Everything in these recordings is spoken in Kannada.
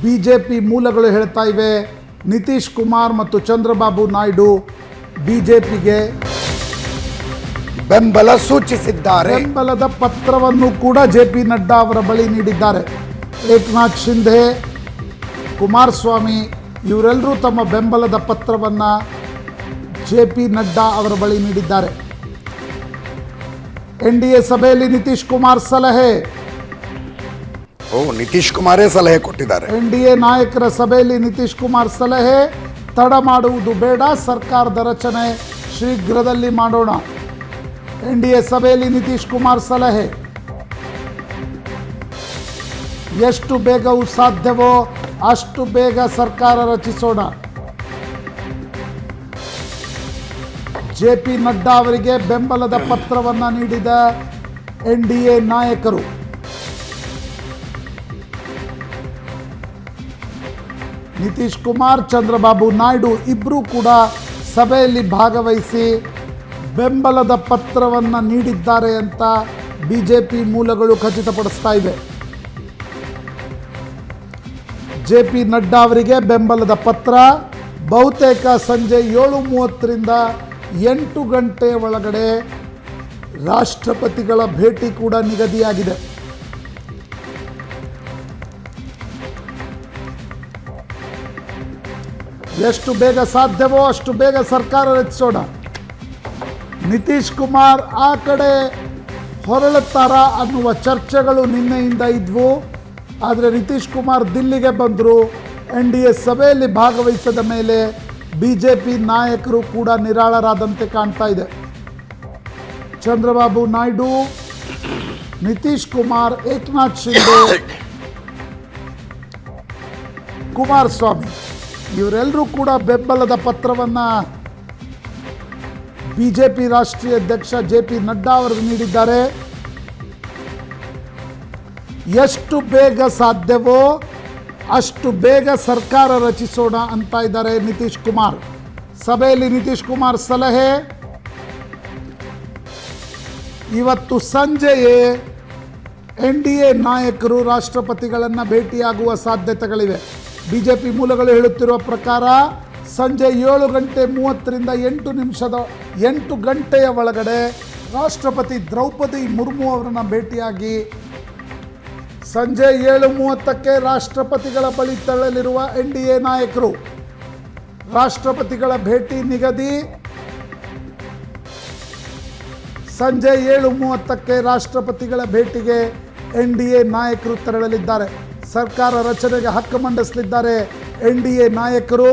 ಬಿಜೆಪಿ ಮೂಲಗಳು ಹೇಳ್ತಾ ಇವೆ ನಿತೀಶ್ ಕುಮಾರ್ ಮತ್ತು ಚಂದ್ರಬಾಬು ನಾಯ್ಡು ಬಿಜೆಪಿಗೆ ಬೆಂಬಲ ಸೂಚಿಸಿದ್ದಾರೆ. ಬೆಂಬಲದ ಪತ್ರವನ್ನು ಕೂಡ ಜೆ.ಪಿ. ನಡ್ಡಾ ಅವರ ಬಳಿ ನೀಡಿದ್ದಾರೆ. ಏಕನಾಥ್ ಶಿಂಧೆ, ಕುಮಾರಸ್ವಾಮಿ ಇವರೆಲ್ಲರೂ ತಮ್ಮ ಬೆಂಬಲದ ಪತ್ರವನ್ನು ಜೆ.ಪಿ. ನಡ್ಡಾ ಅವರ ಬಳಿ ನೀಡಿದ್ದಾರೆ. ಎನ್ಡಿಎ ಸಭೆಯಲ್ಲಿ ನಿತೀಶ್ ಕುಮಾರ್ ಸಲಹೆ. ನಿತೀಶ್ ಕುಮಾರೇ ಸಲಹೆ ಕೊಟ್ಟಿದ್ದಾರೆ. ಎನ್ಡಿಎ ನಾಯಕರ ಸಭೆಯಲ್ಲಿ ನಿತೀಶ್ ಕುಮಾರ್ ಸಲಹೆ, ತಡ ಮಾಡುವುದು ಬೇಡ, ಸರ್ಕಾರದ ರಚನೆ ಶೀಘ್ರದಲ್ಲಿ ಮಾಡೋಣ. ಎನ್ಡಿಎ ಸಭೆಯಲ್ಲಿ ನಿತೀಶ್ ಕುಮಾರ್ ಸಲಹೆ. ಎಷ್ಟು ಬೇಗವೂ ಸಾಧ್ಯವೋ ಅಷ್ಟು ಬೇಗ ಸರ್ಕಾರ ರಚಿಸೋಣ. ಜೆ.ಪಿ. ನಡ್ಡಾ ಅವರಿಗೆ ಬೆಂಬಲದ ಪತ್ರವನ್ನು ನೀಡಿದ ಎನ್ಡಿಎ ನಾಯಕರು. ನಿತೀಶ್ ಕುಮಾರ್, ಚಂದ್ರಬಾಬು ನಾಯ್ಡು ಇಬ್ಬರೂ ಕೂಡ ಸಭೆಯಲ್ಲಿ ಭಾಗವಹಿಸಿ ಬೆಂಬಲದ ಪತ್ರವನ್ನು ನೀಡಿದ್ದಾರೆ ಅಂತ ಬಿಜೆಪಿ ಮೂಲಗಳು ಖಚಿತಪಡಿಸ್ತಾ ಇವೆ. ಜೆ.ಪಿ. ನಡ್ಡಾ ಅವರಿಗೆ ಬೆಂಬಲದ ಪತ್ರ ಬಹುತೇಕ ಸಂಜೆ 7:30ರಿಂದ 8 ಗಂಟೆ ಒಳಗಡೆ ರಾಷ್ಟ್ರಪತಿಗಳ ಭೇಟಿ ಕೂಡ ನಿಗದಿಯಾಗಿದೆ. ಎಷ್ಟು ಬೇಗ ಸಾಧ್ಯವೋ ಅಷ್ಟು ಬೇಗ ಸರ್ಕಾರ ರಚಿಸೋಣ. ನಿತೀಶ್ ಕುಮಾರ್ ಆ ಕಡೆ ಹೊರಳುತ್ತಾರ ಅನ್ನುವ ಚರ್ಚೆಗಳು ನಿನ್ನೆಯಿಂದ ಇದ್ವು. ಆದರೆ ನಿತೀಶ್ ಕುಮಾರ್ ದಿಲ್ಲಿಗೆ ಬಂದರು. ಎನ್ಡಿಎ ಸಭೆಯಲ್ಲಿ ಭಾಗವಹಿಸಿದ ಮೇಲೆ ಬಿಜೆಪಿ ನಾಯಕರು ಕೂಡ ನಿರಾಳರಾದಂತೆ ಕಾಣ್ತಾ ಇದೆ. ಚಂದ್ರಬಾಬು ನಾಯ್ಡು, ನಿತೀಶ್ ಕುಮಾರ್, ಏಕನಾಥ್ ಶಿಂಧೆ, ಕುಮಾರಸ್ವಾಮಿ ಇವರೆಲ್ಲರೂ ಕೂಡ ಬೆಂಬಲದ ಪತ್ರವನ್ನು ಬಿಜೆಪಿ ರಾಷ್ಟ್ರೀಯ ಅಧ್ಯಕ್ಷ ಜೆ.ಪಿ. ನಡ್ಡಾ ಅವರಿಗೆ ನೀಡಿದ್ದಾರೆ. ಎಷ್ಟು ಬೇಗ ಸಾಧ್ಯವೋ ಅಷ್ಟು ಬೇಗ ಸರ್ಕಾರ ರಚಿಸೋಣ ಅಂತ ಇದ್ದಾರೆ ನಿತೀಶ್ ಕುಮಾರ್. ಸಭೆಯಲ್ಲಿ ನಿತೀಶ್ ಕುಮಾರ್ ಸಲಹೆ, ಇವತ್ತು ಸಂಜೆಯೇ ಎನ್ಡಿಎ ನಾಯಕರು ರಾಷ್ಟ್ರಪತಿಗಳನ್ನು ಭೇಟಿಯಾಗುವ ಸಾಧ್ಯತೆಗಳಿವೆ. ಬಿಜೆಪಿ ಮೂಲಗಳು ಹೇಳುತ್ತಿರುವ ಪ್ರಕಾರ ಸಂಜೆ 7:30ರಿಂದ 8 ಗಂಟೆಯ ಒಳಗಡೆ ರಾಷ್ಟ್ರಪತಿ ದ್ರೌಪದಿ ಮುರ್ಮು ಅವರನ್ನು ಭೇಟಿಯಾಗಿ ಸಂಜೆ 7:30ಕ್ಕೆ ರಾಷ್ಟ್ರಪತಿಗಳ ಬಳಿ ತೆರಳಲಿರುವ ಎನ್ಡಿಎ ನಾಯಕರು. ರಾಷ್ಟ್ರಪತಿಗಳ ಭೇಟಿ ನಿಗದಿ ಸಂಜೆ 7:30ಕ್ಕೆ ರಾಷ್ಟ್ರಪತಿಗಳ ಭೇಟಿಗೆ ಎನ್ಡಿಎ ನಾಯಕರು ತೆರಳಲಿದ್ದಾರೆ. ಸರ್ಕಾರ ರಚನೆಗೆ ಹಕ್ಕು ಮಂಡಿಸಲಿದ್ದಾರೆ ಎನ್ಡಿಎ ನಾಯಕರು.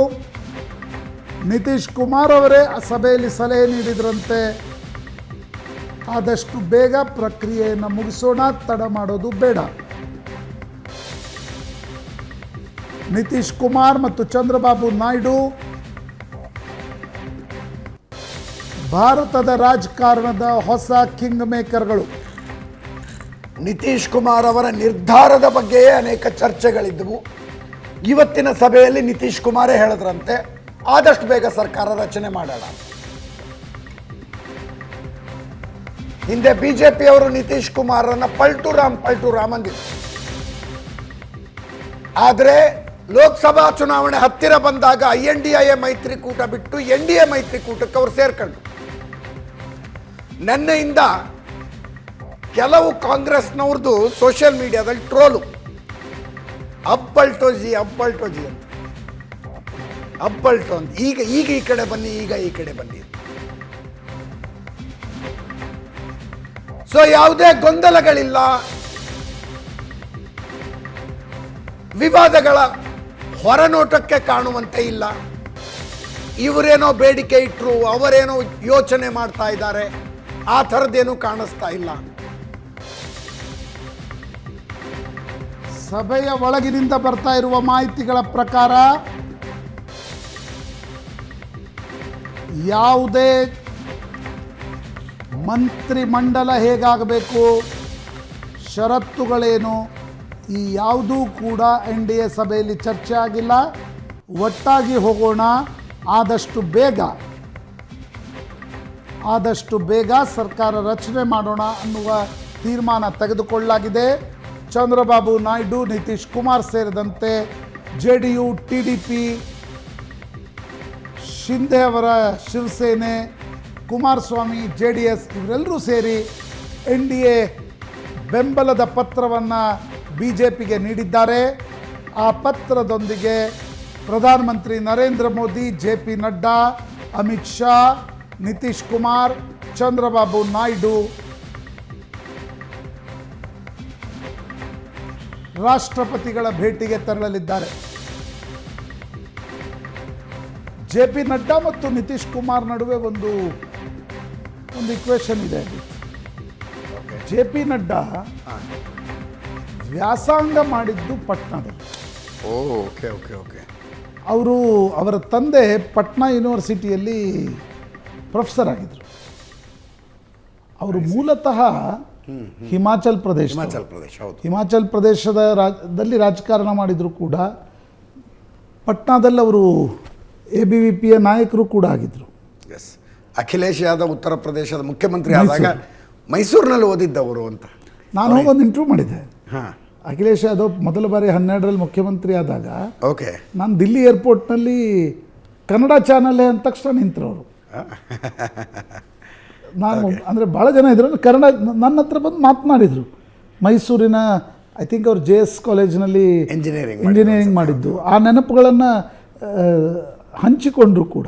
ನಿತೀಶ್ ಕುಮಾರ್ ಅವರೇ ಸಭೆಯಲ್ಲಿ ಸಲಹೆ ನೀಡಿದ್ರಂತೆ, ಆದಷ್ಟು ಬೇಗ ಪ್ರಕ್ರಿಯೆಯನ್ನು ಮುಗಿಸೋಣ, ತಡ ಮಾಡೋದು ಬೇಡ. ನಿತೀಶ್ ಕುಮಾರ್ ಮತ್ತು ಚಂದ್ರಬಾಬು ನಾಯ್ಡು ಭಾರತದ ರಾಜಕಾರಣದ ಹೊಸ ಕಿಂಗ್ ಮೇಕರ್ಗಳು. ನಿತೀಶ್ ಕುಮಾರ್ ಅವರ ನಿರ್ಧಾರದ ಬಗ್ಗೆಯೇ ಅನೇಕ ಚರ್ಚೆಗಳಿದ್ದವು. ಇವತ್ತಿನ ಸಭೆಯಲ್ಲಿ ನಿತೀಶ್ ಕುಮಾರೇ ಹೇಳಿದ್ರಂತೆ, ಆದಷ್ಟು ಬೇಗ ಸರ್ಕಾರ ರಚನೆ ಮಾಡೋಣ. ಹಿಂದೆ ಬಿಜೆಪಿ ಅವರು ನಿತೀಶ್ ಕುಮಾರನ್ನ ಪಲ್ಟು ರಾಮ್ ಅಂದಿದ್ರು. ಆದರೆ ಲೋಕಸಭಾ ಚುನಾವಣೆ ಹತ್ತಿರ ಬಂದಾಗ INDIA ಮೈತ್ರಿಕೂಟ ಬಿಟ್ಟು NDA ಮೈತ್ರಿಕೂಟಕ್ಕೆ ಅವರು ಸೇರ್ಕೊಂಡು ನಿನ್ನೆಯಿಂದ ಕೆಲವು ಕಾಂಗ್ರೆಸ್ನವ್ರದ್ದು ಸೋಷಿಯಲ್ ಮೀಡಿಯಾದಲ್ಲಿ ಟ್ರೋಲು, ಅಪ್ಪಲ್ಟೋಜಿ ಅಂತ, ಅಪ್ಪಲ್ಟೋ ಅಂತ, ಈಗ ಈ ಕಡೆ ಬನ್ನಿ, ಈಗ ಈ ಕಡೆ ಬನ್ನಿ. ಸೊ ಯಾವುದೇ ಗೊಂದಲಗಳಿಲ್ಲ, ವಿವಾದಗಳ ಹೊರನೋಟಕ್ಕೆ ಕಾಣುವಂತೆ ಇಲ್ಲ. ಇವರೇನೋ ಬೇಡಿಕೆ ಇಟ್ಟರು, ಅವರೇನೋ ಯೋಚನೆ ಮಾಡ್ತಾ ಇದ್ದಾರೆ, ಆ ಥರದ್ದೇನೂ ಕಾಣಿಸ್ತಾ ಇಲ್ಲ. ಸಭೆಯ ಒಳಗಿನಿಂದ ಬರ್ತಾ ಇರುವ ಮಾಹಿತಿಗಳ ಪ್ರಕಾರ ಯಾವುದೇ ಮಂತ್ರಿಮಂಡಲ ಹೇಗಾಗಬೇಕು, ಷರತ್ತುಗಳೇನು, ಈ ಯಾವುದೂ ಕೂಡ NDA ಸಭೆಯಲ್ಲಿ ಚರ್ಚೆ ಆಗಿಲ್ಲ. ಒಟ್ಟಾಗಿ ಹೋಗೋಣ, ಆದಷ್ಟು ಬೇಗ ಸರ್ಕಾರ ರಚನೆ ಮಾಡೋಣ ಅನ್ನುವ ತೀರ್ಮಾನ ತೆಗೆದುಕೊಳ್ಳಲಾಗಿದೆ. ಚಂದ್ರಬಾಬು ನಾಯ್ಡು, ನಿತೀಶ್ ಕುಮಾರ್ ಸೇರಿದಂತೆ JDU, TDP, ಶಿಂದೆ ಅವರ ಶಿವಸೇನೆ, ಕುಮಾರಸ್ವಾಮಿ JDS ಇವರೆಲ್ಲರೂ ಸೇರಿ NDA ಬೆಂಬಲದ ಪತ್ರವನ್ನು BJPಗೆ ನೀಡಿದ್ದಾರೆ. ಆ ಪತ್ರದೊಂದಿಗೆ ಪ್ರಧಾನಮಂತ್ರಿ ನರೇಂದ್ರ ಮೋದಿ, JP ನಡ್ಡಾ, ಅಮಿತ್ ಶಾ, ನಿತೀಶ್ ಕುಮಾರ್, ಚಂದ್ರಬಾಬು ನಾಯ್ಡು ರಾಷ್ಟ್ರಪತಿಗಳ ಭೇಟಿಗೆ ತೆರಳಲಿದ್ದಾರೆ. JP ನಡ್ಡಾ ಮತ್ತು ನಿತೀಶ್ ಕುಮಾರ್ ನಡುವೆ ಒಂದು ಇಕ್ವೇಷನ್ ಇದೆ. JP ನಡ್ಡಾ ವ್ಯಾಸಂಗ ಮಾಡಿದ್ದು ಪಟ್ನಾದಲ್ಲಿ. Okay okay okay. ಅವರ ತಂದೆ ಪಟ್ನಾ ಯೂನಿವರ್ಸಿಟಿಯಲ್ಲಿ ಪ್ರೊಫೆಸರ್ ಆಗಿದ್ದರು. ಅವರು ಮೂಲತಃ ಹಿಮಾಚಲ್ ಪ್ರದೇಶ, ಹೌದು. ಹಿಮಾಚಲ್ ಪ್ರದೇಶದಲ್ಲಿ ರಾಜಕಾರಣ ಮಾಡಿದ್ರು ಕೂಡ ಪಟ್ನಾದಲ್ಲಿ ಅವರು ABVPಯ ನಾಯಕರು ಕೂಡ ಆಗಿದ್ದರು. ಎಸ್, ಅಖಿಲೇಶ್ ಯಾದವ್ ಉತ್ತರ ಪ್ರದೇಶದ ಮುಖ್ಯಮಂತ್ರಿ ಆದಾಗ ಮೈಸೂರಿನಲ್ಲಿ ಓದಿದ್ದವರು ಅಂತ ನಾನು ಒಂದು ಇಂಟರ್ವ್ಯೂ ಮಾಡಿದ್ದೆ. ಹಾಂ, ಅಖಿಲೇಶ್ ಯಾದವ್ ಮೊದಲ ಬಾರಿ 2012ರಲ್ಲಿ ಮುಖ್ಯಮಂತ್ರಿ ಆದಾಗ ಓಕೆ, ನಾನು ದಿಲ್ಲಿ ಏರ್ಪೋರ್ಟ್ನಲ್ಲಿ ಕನ್ನಡ ಚಾನಲ್ ಅಂದ ತಕ್ಷಣ ನಿಂತರು ಅವರು. ನಾನು ಅಂದರೆ ಭಾಳ ಜನ ಇದ್ರು, ಕನ್ನಡ ನನ್ನ ಹತ್ರ ಬಂದು ಮಾತನಾಡಿದರು. ಮೈಸೂರಿನ ಐ ಥಿಂಕ್ ಅವ್ರು JS ಕಾಲೇಜ್ನಲ್ಲಿ ಇಂಜಿನಿಯರಿಂಗ್ ಮಾಡಿದ್ದು, ಆ ನೆನಪುಗಳನ್ನು ಹಂಚಿಕೊಂಡ್ರು ಕೂಡ.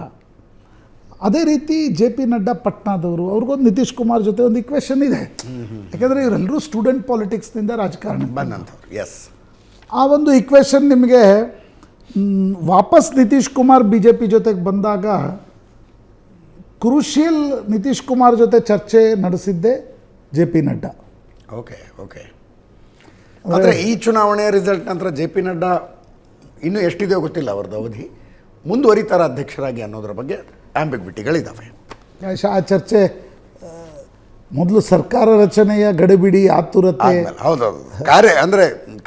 ಅದೇ ರೀತಿ JP ನಡ್ಡಾ ಪಟ್ನಾದವರು, ಅವ್ರಿಗೊಂದು ನಿತೀಶ್ ಕುಮಾರ್ ಜೊತೆ ಒಂದು ಇಕ್ವೇಷನ್ ಇದೆ. ಯಾಕೆಂದರೆ ಇವರೆಲ್ಲರೂ ಸ್ಟೂಡೆಂಟ್ ಪಾಲಿಟಿಕ್ಸ್ನಿಂದ ರಾಜಕಾರಣ ಬಂದಂಥವ್ರು. ಎಸ್, ಆ ಒಂದು ಇಕ್ವೇಷನ್ ನಿಮಗೆ ವಾಪಸ್ ನಿತೀಶ್ ಕುಮಾರ್ BJP ಜೊತೆಗೆ ಬಂದಾಗ ಕ್ರೂಷಿಯಲ್ ನಿತೀಶ್ ಕುಮಾರ್ ಜೊತೆ ಚರ್ಚೆ ನಡೆಸಿದ್ದೆ JP ನಡ್ಡಾ. Okay okay. ಆದರೆ ಈ ಚುನಾವಣೆಯ ರಿಸಲ್ಟ್ ನಂತರ JP ನಡ್ಡಾ ಇನ್ನೂ ಎಷ್ಟಿದೆಯೋ ಗೊತ್ತಿಲ್ಲ ಅವ್ರದ್ದು ಅವಧಿ, ಮುಂದುವರಿತಾರ ಅಧ್ಯಕ್ಷರಾಗಿ ಅನ್ನೋದ್ರ ಬಗ್ಗೆ ಆಂಬಿಗ್ವಿಟಿಗಳಿದ್ದಾವೆ. ಆ ಚರ್ಚೆ ಮೊದಲು ಸರ್ಕಾರ ರಚನೆಯ ಗಡಿಬಿಡಿ, ಆತುರತೆ. ಹೌದೌದು,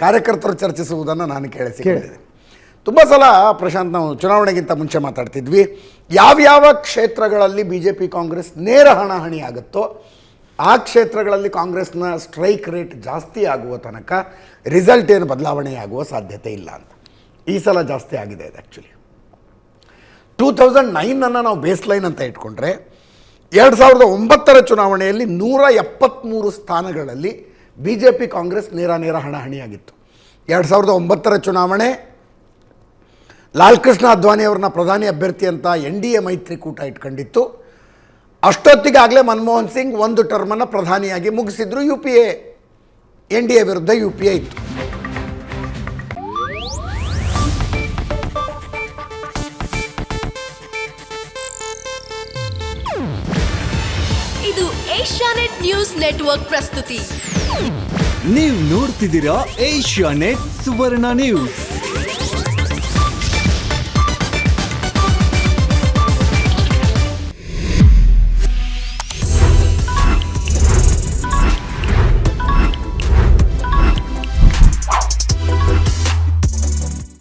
ಕಾರ್ಯಕರ್ತರು ಚರ್ಚಿಸುವುದನ್ನು ನಾನು ಕೇಳಿಸಿಕೊಂಡಿದ್ದೆ. ತುಂಬ ಸಲ ಪ್ರಶಾಂತ್, ನಾವು ಚುನಾವಣೆಗಿಂತ ಮುಂಚೆ ಮಾತಾಡ್ತಿದ್ವಿ, ಯಾವ್ಯಾವ ಕ್ಷೇತ್ರಗಳಲ್ಲಿ BJP ಕಾಂಗ್ರೆಸ್ ನೇರ ಹಣಾಹಣಿ ಆಗುತ್ತೋ ಆ ಕ್ಷೇತ್ರಗಳಲ್ಲಿ ಕಾಂಗ್ರೆಸ್ನ ಸ್ಟ್ರೈಕ್ ರೇಟ್ ಜಾಸ್ತಿ ಆಗುವ ತನಕ ರಿಸಲ್ಟ್ ಏನು ಬದಲಾವಣೆ ಆಗುವ ಸಾಧ್ಯತೆ ಇಲ್ಲ ಅಂತ. ಈ ಸಲ ಜಾಸ್ತಿ ಆಗಿದೆ ಇದು. ಆ್ಯಕ್ಚುಲಿ 2009 ನಾವು ಬೇಸ್ ಲೈನ್ ಅಂತ ಇಟ್ಕೊಂಡ್ರೆ 2009 ಚುನಾವಣೆಯಲ್ಲಿ 173 ಸ್ಥಾನಗಳಲ್ಲಿ BJP ಕಾಂಗ್ರೆಸ್ ನೇರ ಹಣಾಹಣಿಯಾಗಿತ್ತು. 2009 ಚುನಾವಣೆ ಲಾಲ್ ಕೃಷ್ಣ ಅದ್ವಾನಿಯವ್ರನ್ನ ಪ್ರಧಾನಿ ಅಭ್ಯರ್ಥಿ ಅಂತ NDA ಮೈತ್ರಿಕೂಟ ಇಟ್ಕೊಂಡಿತ್ತು. ಅಷ್ಟೊತ್ತಿಗಾಗಲೇ ಮನಮೋಹನ್ ಸಿಂಗ್ ಒಂದು ಟರ್ಮನ್ನು ಪ್ರಧಾನಿಯಾಗಿ ಮುಗಿಸಿದ್ರು. UPA NDA ವಿರುದ್ಧ UPA ಇತ್ತು. ಇದು ಏಷ್ಯಾನೆಟ್ ನ್ಯೂಸ್ ನೆಟ್ವರ್ಕ್ ಪ್ರಸ್ತುತಿ. ನೀವು ನೋಡ್ತಿದ್ದೀರಾ ಏಷ್ಯಾನೆಟ್ ಸುವರ್ಣ ನ್ಯೂಸ್.